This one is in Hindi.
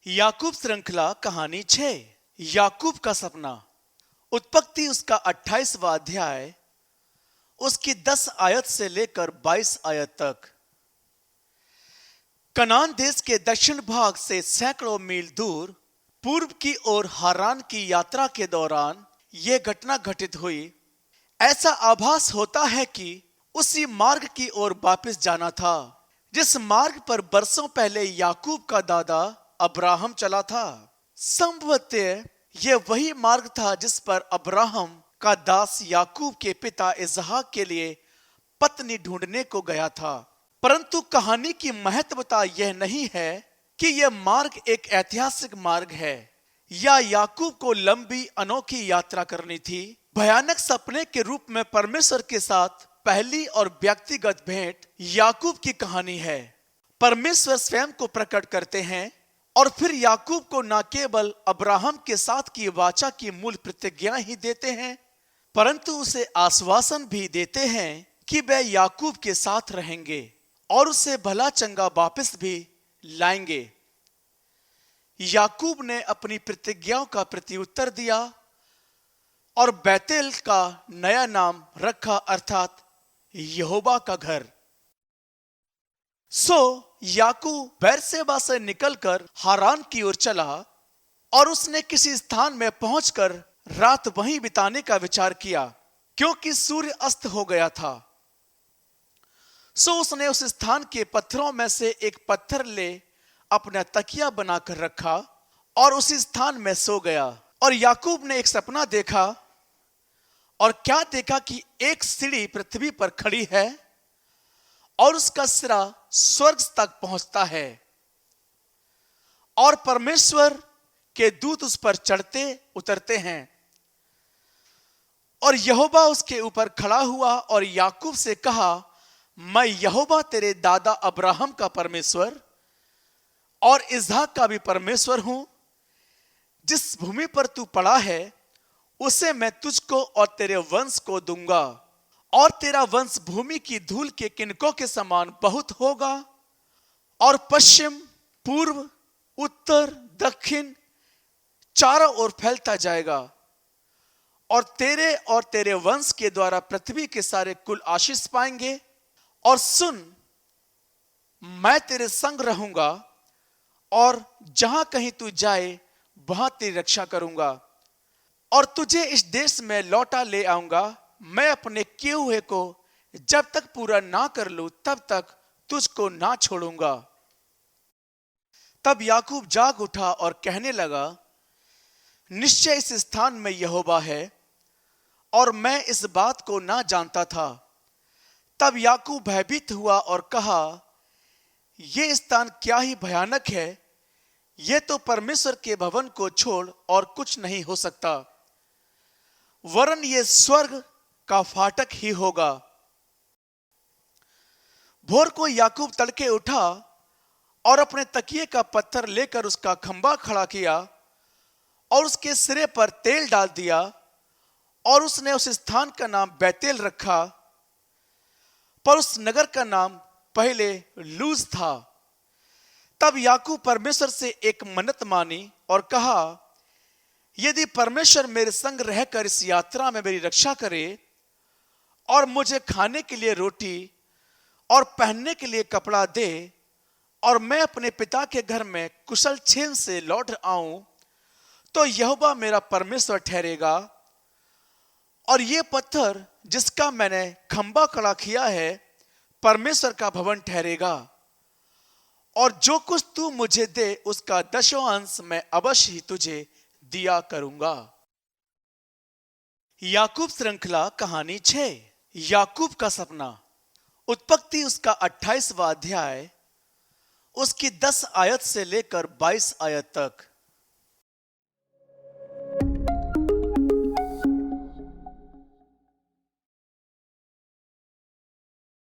याकूब श्रृंखला कहानी 6। याकूब का सपना। उत्पत्ति उसका 28वां अध्याय, उसकी 10 आयत से लेकर 22 आयत तक। कनान देश के दक्षिण भाग से सैकड़ों मील दूर पूर्व की ओर हारान की यात्रा के दौरान यह घटना घटित हुई। ऐसा आभास होता है कि उसी मार्ग की ओर वापस जाना था जिस मार्ग पर बरसों पहले याकूब का दादा अब्राहम चला था। संभवतः यह वही मार्ग था जिस पर अब्राहम का दास याकूब के पिता इसहाक के लिए पत्नी ढूंढने को गया था। परंतु कहानी की महत्वता यह नहीं है कि यह मार्ग एक ऐतिहासिक मार्ग है या याकूब को लंबी अनोखी यात्रा करनी थी। भयानक सपने के रूप में परमेश्वर के साथ पहली और व्यक्तिगत भेंट याकूब की कहानी है। परमेश्वर स्वयं को प्रकट करते हैं और फिर याकूब को न केवल अब्राहम के साथ की वाचा की मूल प्रतिज्ञा ही देते हैं, परंतु उसे आश्वासन भी देते हैं कि वे याकूब के साथ रहेंगे और उसे भला चंगा वापस भी लाएंगे। याकूब ने अपनी प्रतिज्ञाओं का प्रत्युत्तर दिया और बैतेल का नया नाम रखा, अर्थात यहोवा का घर। याकूब बेरशेबा से निकलकर हारान की ओर चला और उसने किसी स्थान में पहुंचकर रात वहीं बिताने का विचार किया, क्योंकि सूर्य अस्त हो गया था। उसने उस स्थान के पत्थरों में से एक पत्थर ले अपना तकिया बनाकर रखा और उसी स्थान में सो गया। और याकूब ने एक सपना देखा और क्या देखा कि एक सीढ़ी पृथ्वी पर खड़ी है और उसका सिरा स्वर्ग तक पहुंचता है और परमेश्वर के दूत उस पर चढ़ते उतरते हैं। और यहोवा उसके ऊपर खड़ा हुआ और याकूब से कहा, मैं यहोवा तेरे दादा अब्राहम का परमेश्वर और इसहाक का भी परमेश्वर हूं। जिस भूमि पर तू पड़ा है उसे मैं तुझको और तेरे वंश को दूंगा और तेरा वंश भूमि की धूल के किनकों के समान बहुत होगा और पश्चिम, पूर्व, उत्तर, दक्षिण चारों ओर फैलता जाएगा और तेरे वंश के द्वारा पृथ्वी के सारे कुल आशीष पाएंगे। और सुन, मैं तेरे संग रहूंगा और जहां कहीं तू जाए वहां तेरी रक्षा करूंगा और तुझे इस देश में लौटा ले आऊंगा। मैं अपने किए हुए को जब तक पूरा ना कर लूं तब तक तुझको ना छोड़ूंगा। तब याकूब जाग उठा और कहने लगा, निश्चय इस स्थान में यहोवा है और मैं इस बात को ना जानता था। तब याकूब भयभीत हुआ और कहा, यह स्थान क्या ही भयानक है, यह तो परमेश्वर के भवन को छोड़ और कुछ नहीं हो सकता, वरन यह स्वर्ग का फाटक ही होगा। भोर को याकूब तड़के उठा और अपने तकिए का पत्थर लेकर उसका खंबा खड़ा किया और उसके सिरे पर तेल डाल दिया और उसने उस स्थान का नाम बैतेल रखा, पर उस नगर का नाम पहले लूज था। तब याकूब परमेश्वर से एक मन्नत मानी और कहा, यदि परमेश्वर मेरे संग रहकर इस यात्रा में मेरी रक्षा करे और मुझे खाने के लिए रोटी और पहनने के लिए कपड़ा दे और मैं अपने पिता के घर में कुशल क्षेम से लौट आऊं, तो यहोवा मेरा परमेश्वर ठहरेगा और ये पत्थर जिसका मैंने खंबा खड़ा किया है परमेश्वर का भवन ठहरेगा और जो कुछ तू मुझे दे उसका 10वां अंश मैं अवश्य ही तुझे दिया करूंगा। याकूब श्रृंखला कहानी 6। याकूब का सपना। उत्पत्ति उसका 28वां अध्याय, उसकी 10 आयत से लेकर 22 आयत तक।